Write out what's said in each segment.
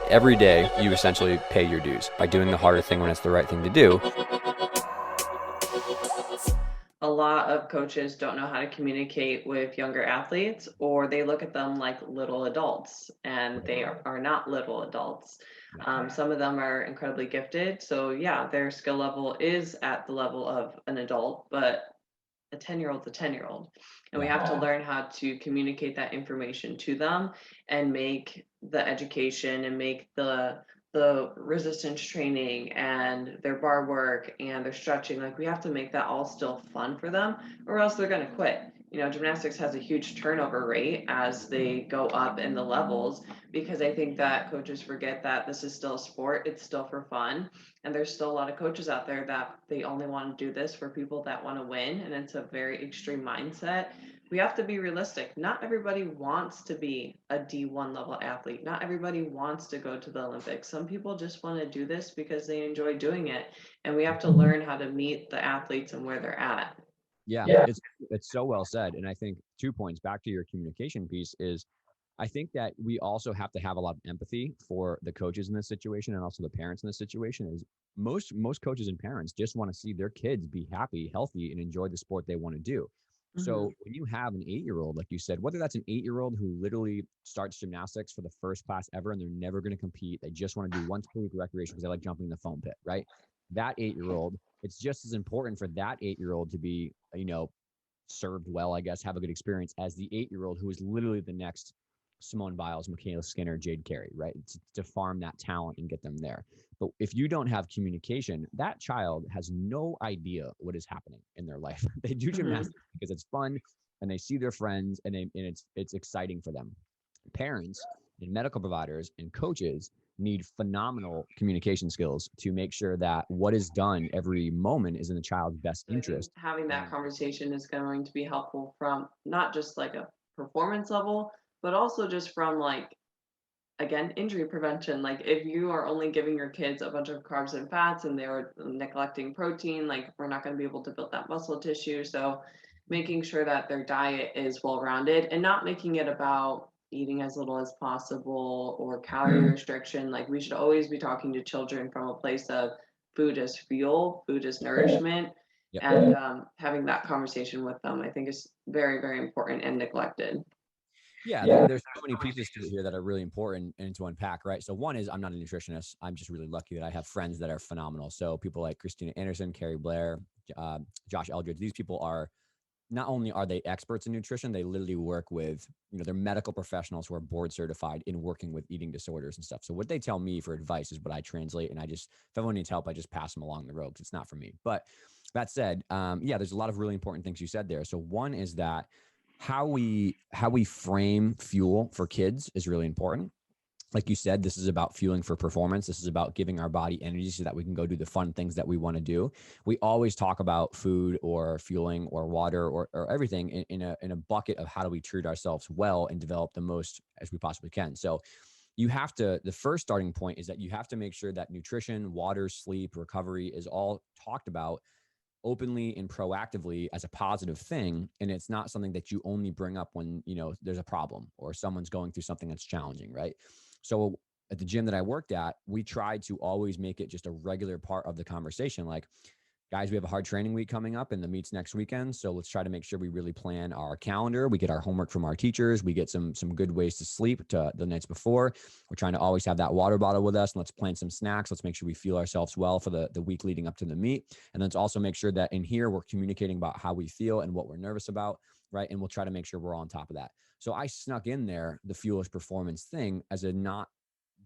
Every day, you essentially pay your dues by doing the harder thing when it's the right thing to do. A lot of coaches don't know how to communicate with younger athletes, or they look at them like little adults, and they are not little adults. Some of them are incredibly gifted. So, yeah, their skill level is at the level of an adult, but a 10-year-old's a 10-year-old. And we have to learn how to communicate that information to them and make the education and make the resistance training and their bar work and their stretching, like we have to make that all still fun for them, or else they're going to quit. Gymnastics has a huge turnover rate as they go up in the levels, because I think that coaches forget that this is still a sport, it's still for fun, and there's still a lot of coaches out there that they only want to do this for people that want to win, and it's a very extreme mindset. We have to be realistic. Not everybody wants to be a D1 level athlete. Not everybody wants to go to the Olympics. Some people just want to do this because they enjoy doing it. And we have to learn how to meet the athletes and where they're at. Yeah, it's so well said. And I think 2 points back to your communication piece is, I think that we also have to have a lot of empathy for the coaches in this situation and also the parents in this situation. Is most coaches and parents just want to see their kids be happy, healthy, and enjoy the sport they want to do. So when you have an 8-year-old, like you said, whether that's an 8-year-old who literally starts gymnastics for the first class ever and they're never going to compete, they just want to do once per week recreation because they like jumping in the foam pit, right? That 8-year-old, it's just as important for that 8-year-old to be, served well, I guess, have a good experience as the 8-year-old who is literally the next Simone Biles, Michaela Skinner, Jade Carey, right? It's to farm that talent and get them there. But if you don't have communication, that child has no idea what is happening in their life. They do gymnastics because it's fun and they see their friends and it's exciting for them. Parents and medical providers and coaches need phenomenal communication skills to make sure that what is done every moment is in the child's best interest. Having that conversation is going to be helpful from not just like a performance level, but also just from like, again, injury prevention. Like if you are only giving your kids a bunch of carbs and fats and they're neglecting protein, like we're not going to be able to build that muscle tissue. So making sure that their diet is well rounded and not making it about eating as little as possible or calorie restriction. Like we should always be talking to children from a place of food as fuel, food as nourishment. And having that conversation with them, I think, is very, very important and neglected. Yeah, there's so many pieces to it here that are really important and to unpack, right? So one is, I'm not a nutritionist. I'm just really lucky that I have friends that are phenomenal. So people like Christina Anderson, Carrie Blair, Josh Eldridge, these people are, not only are they experts in nutrition, they literally work with, they're medical professionals who are board certified in working with eating disorders and stuff. So what they tell me for advice is what I translate. And if everyone needs help, I just pass them along the road because it's not for me. But that said, there's a lot of really important things you said there. So one is that how we frame fuel for kids is really important. Like you said, this is about fueling for performance. This is about giving our body energy so that we can go do the fun things that we want to do. We always talk about food or fueling or water or everything in a bucket of how do we treat ourselves well and develop the most as we possibly can. So the first starting point is that you have to make sure that nutrition, water, sleep, recovery is all talked about openly and proactively as a positive thing. And it's not something that you only bring up when, there's a problem or someone's going through something that's challenging, right? So at the gym that I worked at, we tried to always make it just a regular part of the conversation. Like, guys, we have a hard training week coming up and the meet's next weekend. So let's try to make sure we really plan our calendar. We get our homework from our teachers. We get some good ways to sleep the nights before. We're trying to always have that water bottle with us. And let's plan some snacks. Let's make sure we fuel ourselves well for the week leading up to the meet. And let's also make sure that in here, we're communicating about how we feel and what we're nervous about, right? And we'll try to make sure we're on top of that. So I snuck in there the fuel is performance thing as a not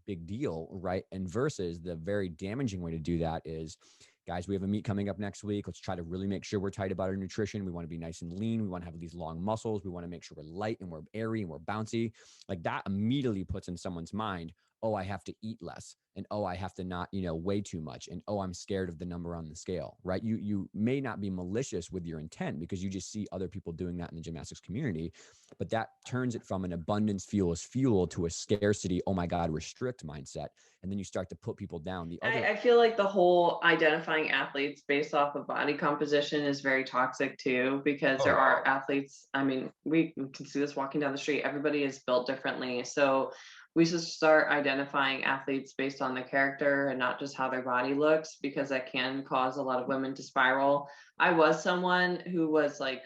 big deal, right? And versus the very damaging way to do that is, guys, we have a meet coming up next week. Let's try to really make sure we're tight about our nutrition. We want to be nice and lean. We want to have these long muscles. We want to make sure we're light and we're airy and we're bouncy. Like that immediately puts in someone's mind, oh, I have to eat less, and oh, I have to not, weigh too much, and oh, I'm scared of the number on the scale, right? You may not be malicious with your intent because you just see other people doing that in the gymnastics community, but that turns it from an abundance fuel is fuel to a scarcity, oh my God, restrict mindset. And then you start to put people down. I feel like the whole identifying athletes based off of body composition is very toxic too, because there are athletes. I mean, we can see this walking down the street. Everybody is built differently. So we should start identifying athletes based on their character and not just how their body looks, because that can cause a lot of women to spiral. I was someone who was like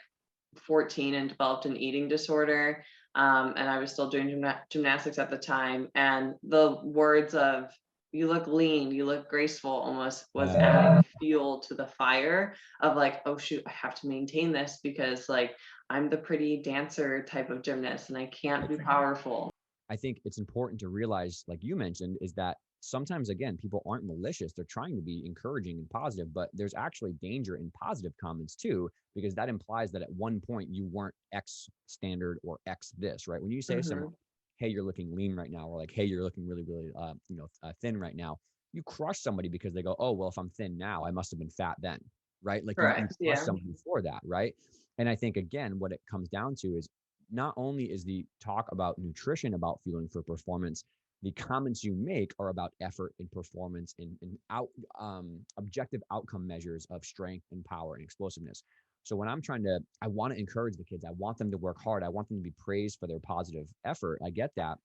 14 and developed an eating disorder. And I was still doing gymnastics at the time. And the words of, you look lean, you look graceful, almost was adding fuel to the fire of like, oh shoot, I have to maintain this because like I'm the pretty dancer type of gymnast and I can't be powerful. I think it's important to realize, like you mentioned, is that sometimes, again, people aren't malicious. They're trying to be encouraging and positive, but there's actually danger in positive comments too, because that implies that at one point you weren't X standard or X this, right? When you say to someone, hey, you're looking lean right now, or like, hey, you're looking really, really, thin right now, you crush somebody because they go, oh, well, if I'm thin now, I must have been fat then, right? Like you crush somebody for that, right? And I think, again, what it comes down to is not only is the talk about nutrition about fueling for performance, the comments you make are about effort and performance and objective outcome measures of strength and power and explosiveness. So when I want to encourage the kids, I want them to work hard. I want them to be praised for their positive effort. I get that.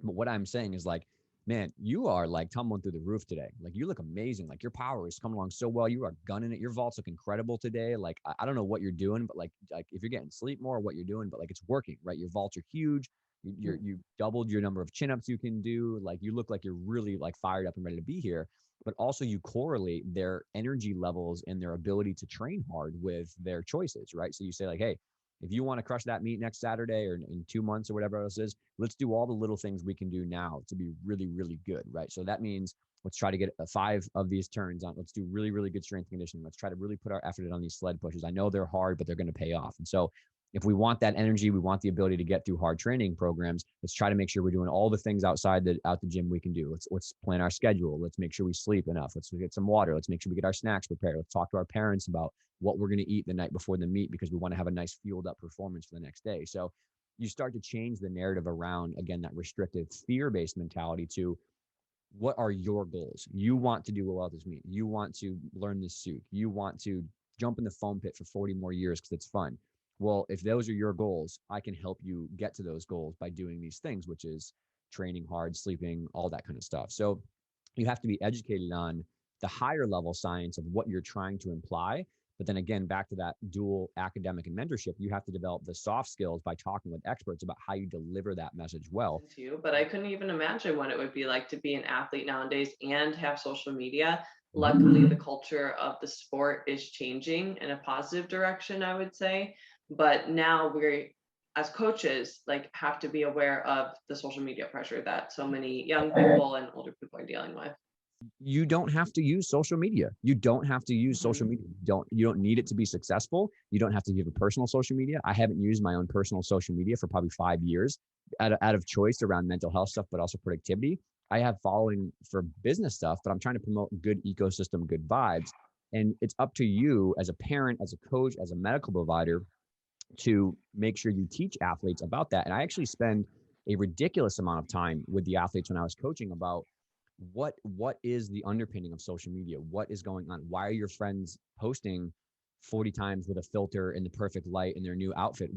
But what I'm saying is like, man, you are like tumbling through the roof today. Like you look amazing. Like your power is coming along so well. You are gunning it. Your vaults look incredible today. Like, I don't know what you're doing, but like if you're getting sleep more, what you're doing, but like it's working, right? Your vaults are huge. You doubled your number of chin-ups you can do. Like you look like you're really like fired up and ready to be here. But also you correlate their energy levels and their ability to train hard with their choices, right? So you say like, hey, if you want to crush that meet next Saturday or in 2 months or whatever else is, let's do all the little things we can do now to be really, really good, right? So that means let's try to get 5 of these turns on. Let's do really, really good strength conditioning. Let's try to really put our effort in on these sled pushes. I know they're hard, but they're going to pay off. And so if we want that energy, we want the ability to get through hard training programs, let's try to make sure we're doing all the things out the gym we can do. Let's plan our schedule. Let's make sure we sleep enough. Let's get some water. Let's make sure we get our snacks prepared. Let's talk to our parents about what we're going to eat the night before the meet because we want to have a nice fueled up performance for the next day. So you start to change the narrative around, again, that restrictive fear-based mentality to what are your goals? You want to do well at this meet. You want to learn this suit. You want to jump in the foam pit for 40 more years because it's fun. Well, if those are your goals, I can help you get to those goals by doing these things, which is training hard, sleeping, all that kind of stuff. So you have to be educated on the higher level science of what you're trying to imply. But then again, back to that dual academic and mentorship, you have to develop the soft skills by talking with experts about how you deliver that message well. But I couldn't even imagine what it would be like to be an athlete nowadays and have social media. Luckily, the culture of the sport is changing in a positive direction, I would say. But now we're, as coaches, like have to be aware of the social media pressure that so many young people and older people are dealing with. You don't have to use social media. You don't have to use social media. You don't need it to be successful. You don't have to give a personal social media. I haven't used my own personal social media for probably 5 years out of choice around mental health stuff, but also productivity. I have following for business stuff, but I'm trying to promote good ecosystem, good vibes. And it's up to you as a parent, as a coach, as a medical provider to make sure you teach athletes about that. And I actually spend a ridiculous amount of time with the athletes when I was coaching about what is the underpinning of social media? What is going on? Why are your friends posting 40 times with a filter in the perfect light in their new outfit?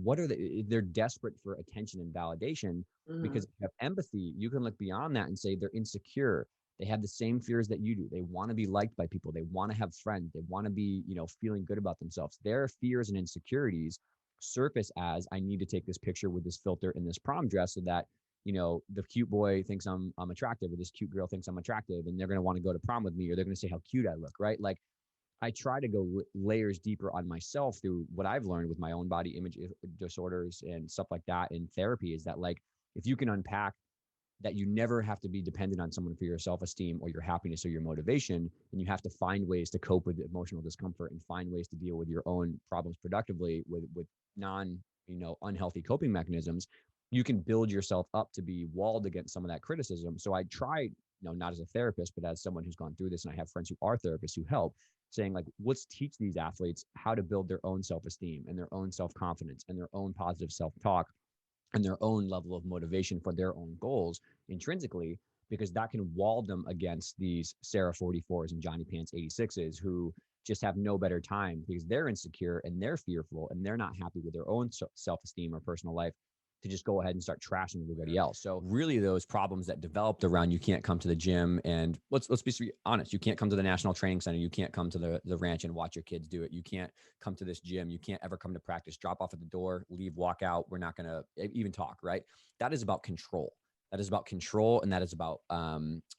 They're desperate for attention and validation because if you have empathy, you can look beyond that and say they're insecure. They have the same fears that you do. They want to be liked by people. They want to have friends. They want to be, feeling good about themselves. Their fears and insecurities surface as I need to take this picture with this filter in this prom dress so that the cute boy thinks I'm attractive, or this cute girl thinks I'm attractive, and they're going to want to go to prom with me, or they're going to say how cute I look, right? Like I try to go layers deeper on myself through what I've learned with my own body image disorders and stuff like that in therapy, is that like, if you can unpack that you never have to be dependent on someone for your self-esteem or your happiness or your motivation, and you have to find ways to cope with emotional discomfort and find ways to deal with your own problems productively with non, unhealthy coping mechanisms. you can build yourself up to be walled against some of that criticism. So I try, not as a therapist, but as someone who's gone through this, and I have friends who are therapists who help, saying like, let's teach these athletes how to build their own self-esteem and their own self-confidence and their own positive self-talk and their own level of motivation for their own goals intrinsically, because that can wall them against these Sarah 44s and Johnny Pants 86s who just have no better time because they're insecure and they're fearful and they're not happy with their own self-esteem or personal life, to just go ahead and start trashing everybody else. So really those problems that developed around, you can't come to the gym, and let's be honest, you can't come to the National Training Center, you can't come to the ranch and watch your kids do it, you can't come to this gym, you can't ever come to practice, drop off at the door, leave, walk out, we're not going to even talk, right? That is about control. That is about control, and that is about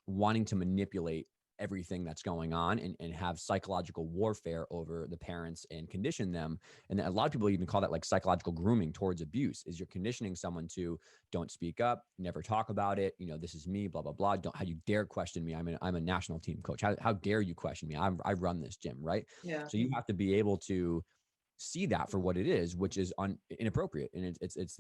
wanting to manipulate everything that's going on and have psychological warfare over the parents and condition them. And a lot of people even call that like psychological grooming towards abuse, is you're conditioning someone to don't speak up, never talk about it. This is me, blah, blah, blah. How you dare question me? I'm a national team coach. How dare you question me? I run this gym, right? Yeah. So you have to be able to see that for what it is, which is inappropriate. And it's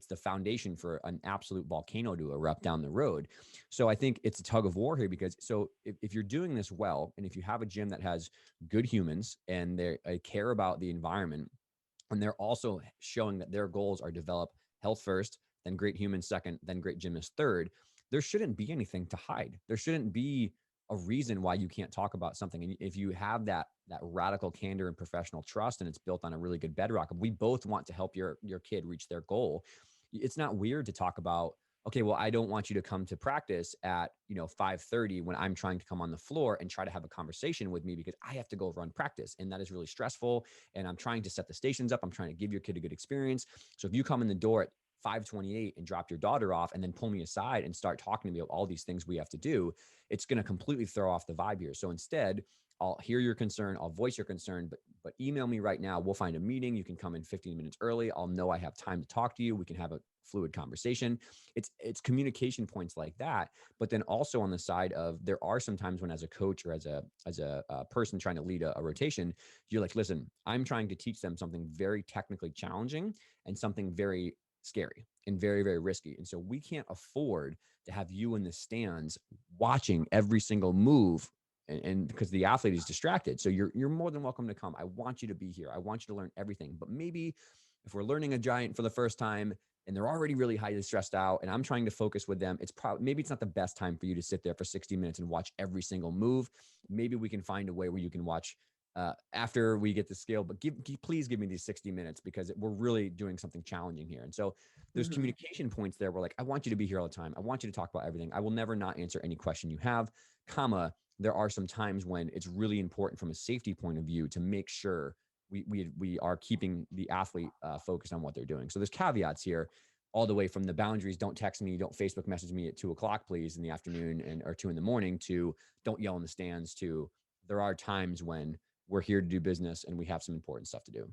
the foundation for an absolute volcano to erupt down the road. So I think it's a tug of war here, because if you're doing this well, and if you have a gym that has good humans and they care about the environment, and they're also showing that their goals are develop health first, then great humans second, then great gymnast third, there shouldn't be anything to hide. There shouldn't be a reason why you can't talk about something. And if you have that radical candor and professional trust, and it's built on a really good bedrock, we both want to help your kid reach their goal. It's not weird to talk about, okay, well, I don't want you to come to practice at 5:30 when I'm trying to come on the floor and try to have a conversation with me, because I have to go run practice, and that is really stressful, and I'm trying to set the stations up, I'm trying to give your kid a good experience. So if you come in the door at 5:28 and drop your daughter off and then pull me aside and start talking to me about all these things we have to do, it's going to completely throw off the vibe here. So instead, I'll hear your concern, I'll voice your concern, but email me right now. We'll find a meeting. You can come in 15 minutes early. I'll know I have time to talk to you. We can have a fluid conversation. It's communication points like that. But then also on the side of, there are some times when, as a coach or as a person trying to lead a rotation, you're like, listen, I'm trying to teach them something very technically challenging and something very scary and very, very risky. And so we can't afford to have you in the stands watching every single move, and because the athlete is distracted. So you're more than welcome to come. I want you to be here. I want you to learn everything. But maybe if we're learning a giant for the first time and they're already really highly stressed out and I'm trying to focus with them, maybe it's not the best time for you to sit there for 60 minutes and watch every single move. Maybe we can find a way where you can watch after we get the scale, but please give me these 60 minutes, because we're really doing something challenging here. And so there's communication points there. We're like, I want you to be here all the time. I want you to talk about everything. I will never not answer any question you have, there are some times when it's really important from a safety point of view to make sure we are keeping the athlete focused on what they're doing. So there's caveats here, all the way from the boundaries. Don't text me, don't Facebook message me at 2:00, please, in the afternoon or 2 a.m, to don't yell in the stands, to there are times when we're here to do business and we have some important stuff to do.